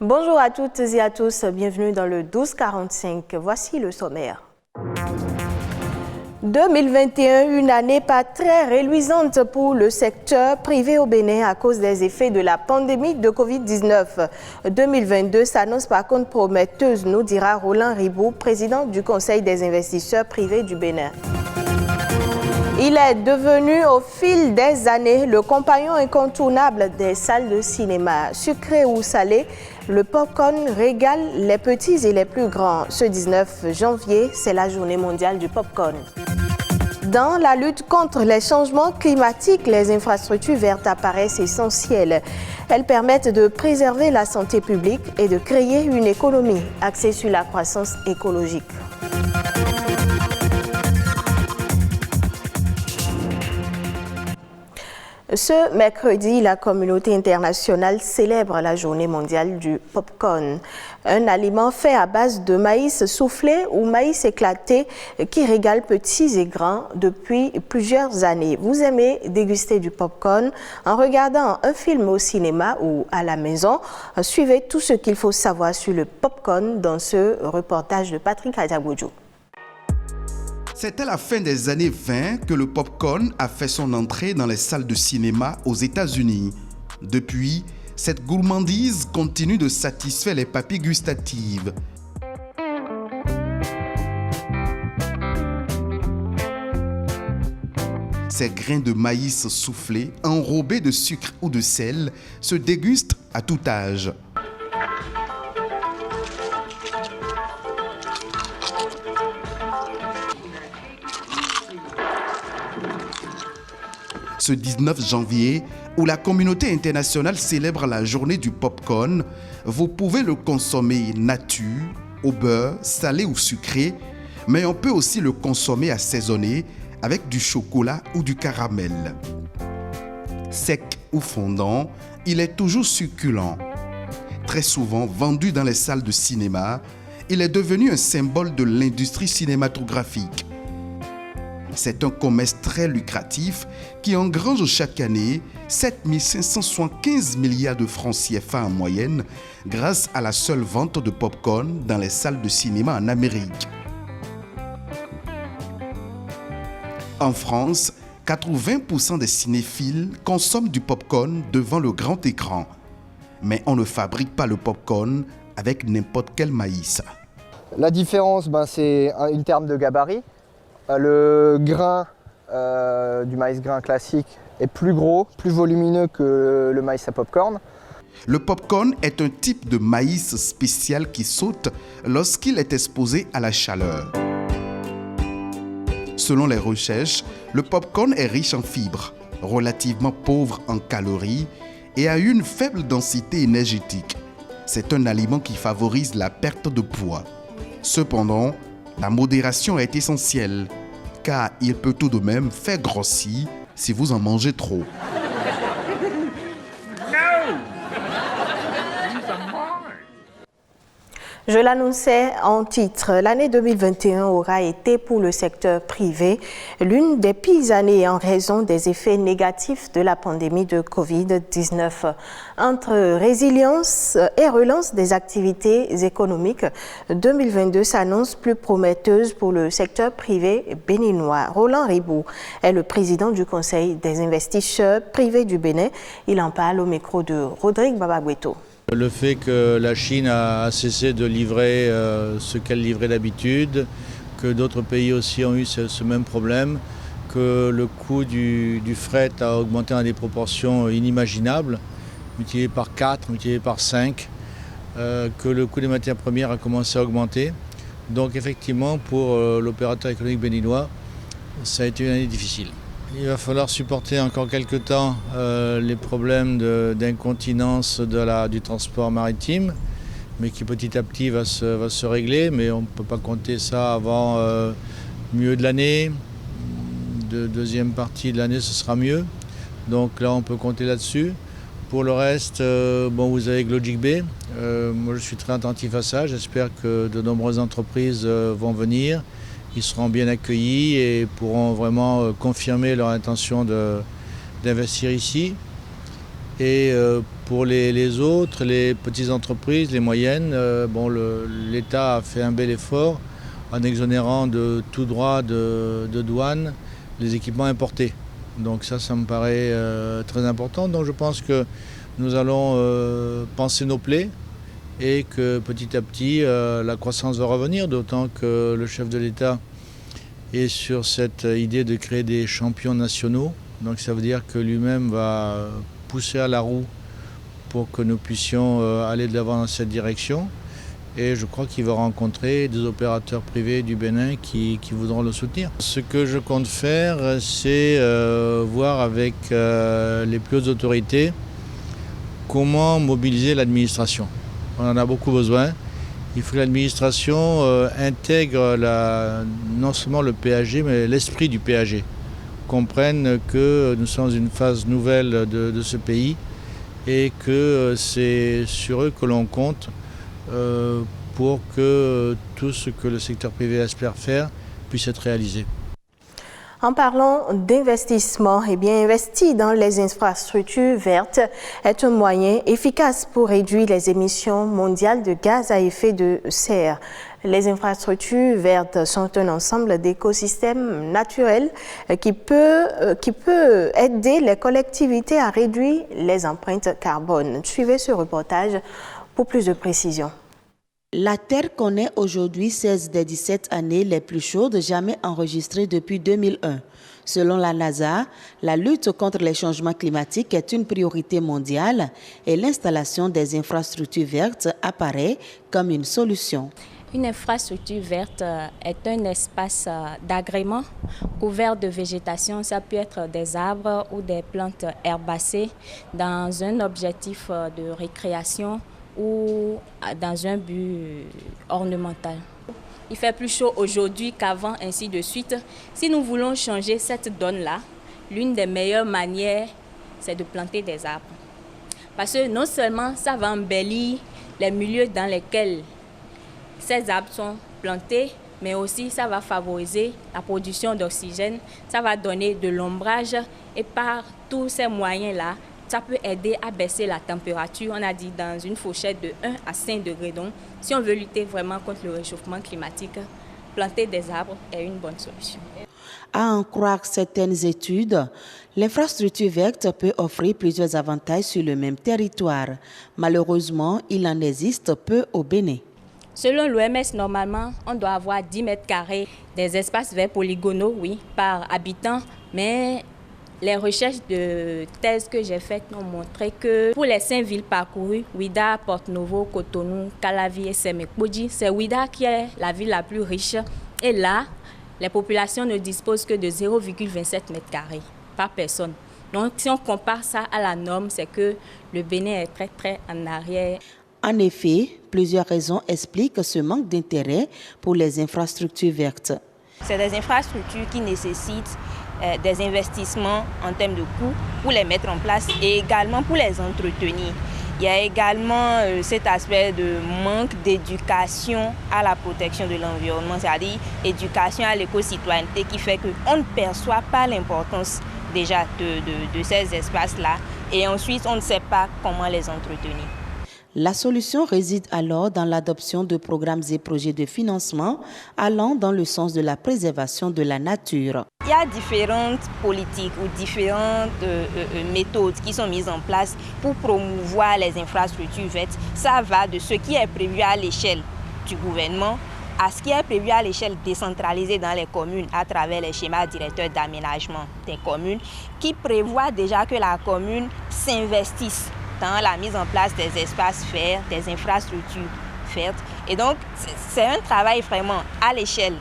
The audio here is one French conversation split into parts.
Bonjour à toutes et à tous, bienvenue dans le 1245. Voici le sommaire. 2021, une année pas très réluisante pour le secteur privé au Bénin à cause des effets de la pandémie de Covid-19. 2022 s'annonce par contre prometteuse, nous dira Roland Ribou, président du Conseil des investisseurs privés du Bénin. Il est devenu au fil des années le compagnon incontournable des salles de cinéma. Sucré ou salé, le popcorn régale les petits et les plus grands. Ce 19 janvier, c'est la journée mondiale du popcorn. Dans la lutte contre les changements climatiques, les infrastructures vertes apparaissent essentielles. Elles permettent de préserver la santé publique et de créer une économie axée sur la croissance écologique. Ce mercredi, la communauté internationale célèbre la journée mondiale du popcorn, un aliment fait à base de maïs soufflé ou maïs éclaté qui régale petits et grands depuis plusieurs années. Vous aimez déguster du popcorn en regardant un film au cinéma ou à la maison? Suivez tout ce qu'il faut savoir sur le popcorn dans ce reportage de Patrick Adjaboudjou. C'est à la fin des années 20 que le popcorn a fait son entrée dans les salles de cinéma aux États-Unis. Depuis, cette gourmandise continue de satisfaire les papilles gustatives. Ces grains de maïs soufflés, enrobés de sucre ou de sel, se dégustent à tout âge. Ce 19 janvier, où la communauté internationale célèbre la journée du popcorn, vous pouvez le consommer nature, au beurre, salé ou sucré, mais on peut aussi le consommer assaisonné avec du chocolat ou du caramel. Sec ou fondant, il est toujours succulent. Très souvent vendu dans les salles de cinéma, il est devenu un symbole de l'industrie cinématographique. C'est un commerce très lucratif qui engrange chaque année 7 575 milliards de francs CFA en moyenne grâce à la seule vente de popcorn dans les salles de cinéma en Amérique. En France, 80% des cinéphiles consomment du popcorn devant le grand écran. Mais on ne fabrique pas le popcorn avec n'importe quel maïs. La différence, c'est en termes de gabarit. Le grain du maïs grain classique est plus gros, plus volumineux que le maïs à popcorn. Le popcorn est un type de maïs spécial qui saute lorsqu'il est exposé à la chaleur. Selon les recherches, le popcorn est riche en fibres, relativement pauvre en calories et a une faible densité énergétique. C'est un aliment qui favorise la perte de poids. Cependant, la modération est essentielle, car il peut tout de même faire grossir si vous en mangez trop. Je l'annonçais en titre, l'année 2021 aura été pour le secteur privé l'une des pires années en raison des effets négatifs de la pandémie de Covid-19. Entre résilience et relance des activités économiques, 2022 s'annonce plus prometteuse pour le secteur privé béninois. Roland Ribou est le président du Conseil des investisseurs privés du Bénin. Il en parle au micro de Rodrigue Babagüeto. Le fait que la Chine a cessé de livrer ce qu'elle livrait d'habitude, que d'autres pays aussi ont eu ce même problème, que le coût du fret a augmenté dans des proportions inimaginables, multiplié par 4, multiplié par 5, que le coût des matières premières a commencé à augmenter. Donc effectivement, pour l'opérateur économique béninois, ça a été une année difficile. Il va falloir supporter encore quelques temps les problèmes d'incontinence du transport maritime, mais qui petit à petit va se régler, mais on ne peut pas compter ça avant milieu de l'année. Deuxième partie de l'année, ce sera mieux. Donc là, on peut compter là-dessus. Pour le reste, vous avez Glogic Bay. Moi, je suis très attentif à ça. J'espère que de nombreuses entreprises vont venir. Ils seront bien accueillis et pourront vraiment confirmer leur intention d'investir ici. Et pour les autres, les petites entreprises, les moyennes, l'État a fait un bel effort en exonérant de tout droit de douane les équipements importés. Donc ça me paraît très important. Donc je pense que nous allons panser nos plaies et que petit à petit la croissance va revenir, d'autant que le chef de l'État est sur cette idée de créer des champions nationaux. Donc ça veut dire que lui-même va pousser à la roue pour que nous puissions aller de l'avant dans cette direction. Et je crois qu'il va rencontrer des opérateurs privés du Bénin qui voudront le soutenir. Ce que je compte faire, c'est voir avec les plus hautes autorités comment mobiliser l'administration. On en a beaucoup besoin. Il faut que l'administration intègre non seulement le PAG, mais l'esprit du PAG. Comprenne que nous sommes dans une phase nouvelle de ce pays et que c'est sur eux que l'on compte pour que tout ce que le secteur privé espère faire puisse être réalisé. En parlant d'investissement, investir dans les infrastructures vertes est un moyen efficace pour réduire les émissions mondiales de gaz à effet de serre. Les infrastructures vertes sont un ensemble d'écosystèmes naturels qui peut aider les collectivités à réduire les empreintes carbone. Suivez ce reportage pour plus de précisions. La Terre connaît aujourd'hui 16 des 17 années les plus chaudes jamais enregistrées depuis 2001. Selon la NASA, la lutte contre les changements climatiques est une priorité mondiale et l'installation des infrastructures vertes apparaît comme une solution. Une infrastructure verte est un espace d'agrément couvert de végétation. Ça peut être des arbres ou des plantes herbacées dans un objectif de récréation ou dans un but ornemental. Il fait plus chaud aujourd'hui qu'avant, ainsi de suite. Si nous voulons changer cette donne-là, l'une des meilleures manières, c'est de planter des arbres. Parce que non seulement ça va embellir les milieux dans lesquels ces arbres sont plantés, mais aussi ça va favoriser la production d'oxygène, ça va donner de l'ombrage et par tous ces moyens-là, ça peut aider à baisser la température, on a dit dans une fourchette de 1 à 5 degrés. Donc, si on veut lutter vraiment contre le réchauffement climatique, planter des arbres est une bonne solution. À en croire certaines études, l'infrastructure verte peut offrir plusieurs avantages sur le même territoire. Malheureusement, il en existe peu au Bénin. Selon l'OMS, normalement, on doit avoir 10 mètres carrés des espaces verts polygonaux, oui, par habitant, mais les recherches de thèse que j'ai faites ont montré que pour les 5 villes parcourues, Ouidah, Porto-Novo, Cotonou, Calavi et Sémékodi, c'est Ouidah qui est la ville la plus riche. Et là, les populations ne disposent que de 0,27 mètres carrés par personne. Donc, si on compare ça à la norme, c'est que le Bénin est très, très en arrière. En effet, plusieurs raisons expliquent ce manque d'intérêt pour les infrastructures vertes. C'est des infrastructures qui nécessitent des investissements en termes de coûts pour les mettre en place et également pour les entretenir. Il y a également cet aspect de manque d'éducation à la protection de l'environnement, c'est-à-dire éducation à l'éco-citoyenneté qui fait qu'on ne perçoit pas l'importance déjà de ces espaces-là et ensuite on ne sait pas comment les entretenir. La solution réside alors dans l'adoption de programmes et projets de financement allant dans le sens de la préservation de la nature. Il y a différentes politiques ou différentes méthodes qui sont mises en place pour promouvoir les infrastructures vertes. Ça va de ce qui est prévu à l'échelle du gouvernement à ce qui est prévu à l'échelle décentralisée dans les communes à travers les schémas directeurs d'aménagement des communes qui prévoient déjà que la commune s'investisse dans la mise en place des espaces verts, des infrastructures vertes. Et donc, c'est un travail vraiment à l'échelle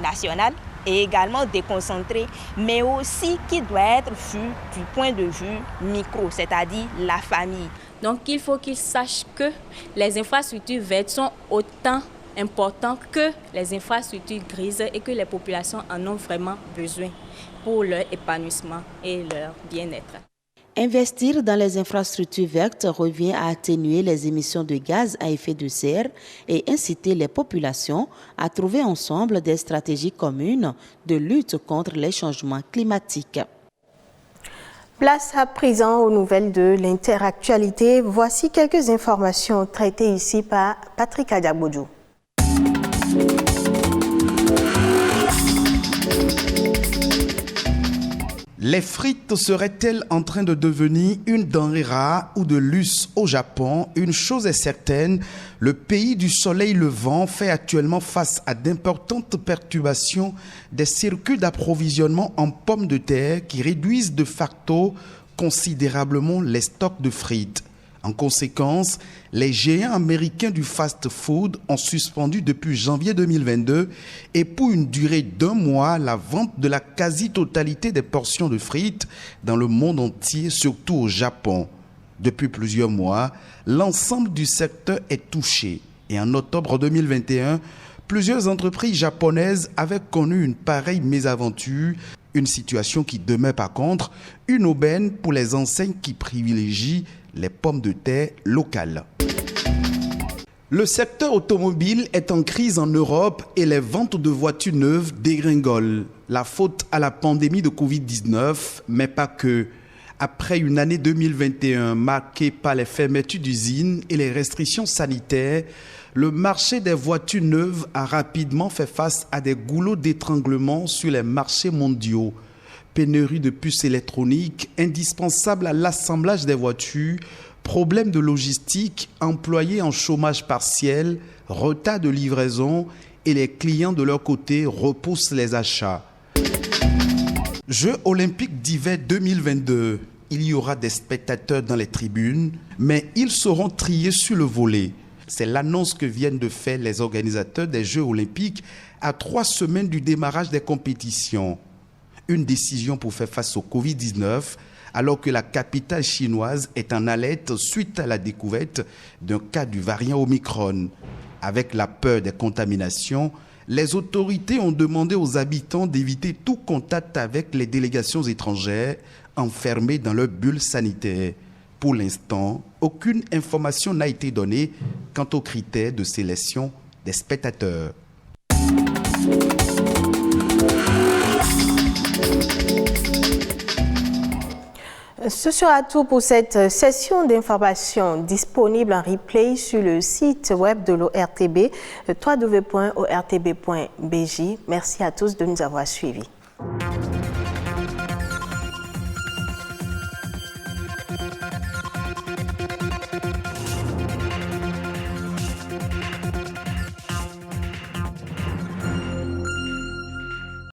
nationale et également déconcentré, mais aussi qui doit être vu du point de vue micro, c'est-à-dire la famille. Donc, il faut qu'ils sachent que les infrastructures vertes sont autant importantes que les infrastructures grises et que les populations en ont vraiment besoin pour leur épanouissement et leur bien-être. Investir dans les infrastructures vertes revient à atténuer les émissions de gaz à effet de serre et inciter les populations à trouver ensemble des stratégies communes de lutte contre les changements climatiques. Place à présent aux nouvelles de l'interactualité. Voici quelques informations traitées ici par Patrick Adiagbodjou. Les frites seraient-elles en train de devenir une denrée rare ou de luxe au Japon? Une chose est certaine, le pays du soleil levant fait actuellement face à d'importantes perturbations des circuits d'approvisionnement en pommes de terre qui réduisent de facto considérablement les stocks de frites. En conséquence, les géants américains du fast-food ont suspendu depuis janvier 2022 et pour une durée d'1 mois la vente de la quasi-totalité des portions de frites dans le monde entier, surtout au Japon. Depuis plusieurs mois, l'ensemble du secteur est touché et en octobre 2021, plusieurs entreprises japonaises avaient connu une pareille mésaventure, une situation qui demeure par contre une aubaine pour les enseignes qui privilégient les pommes de terre locales. Le secteur automobile est en crise en Europe et les ventes de voitures neuves dégringolent. La faute à la pandémie de Covid-19, mais pas que. Après une année 2021 marquée par les fermetures d'usines et les restrictions sanitaires, le marché des voitures neuves a rapidement fait face à des goulots d'étranglement sur les marchés mondiaux. Pénurie de puces électroniques indispensables à l'assemblage des voitures, problèmes de logistique, employés en chômage partiel, retard de livraison et les clients de leur côté repoussent les achats. Jeux olympiques d'hiver 2022. Il y aura des spectateurs dans les tribunes, mais ils seront triés sur le volet. C'est l'annonce que viennent de faire les organisateurs des Jeux olympiques à 3 semaines du démarrage des compétitions. Une décision pour faire face au Covid-19, alors que la capitale chinoise est en alerte suite à la découverte d'un cas du variant Omicron. Avec la peur des contaminations, les autorités ont demandé aux habitants d'éviter tout contact avec les délégations étrangères enfermées dans leur bulle sanitaire. Pour l'instant, aucune information n'a été donnée quant aux critères de sélection des spectateurs. Ce sera tout pour cette session d'information disponible en replay sur le site web de l'ORTB, www.ortb.bj. Merci à tous de nous avoir suivis.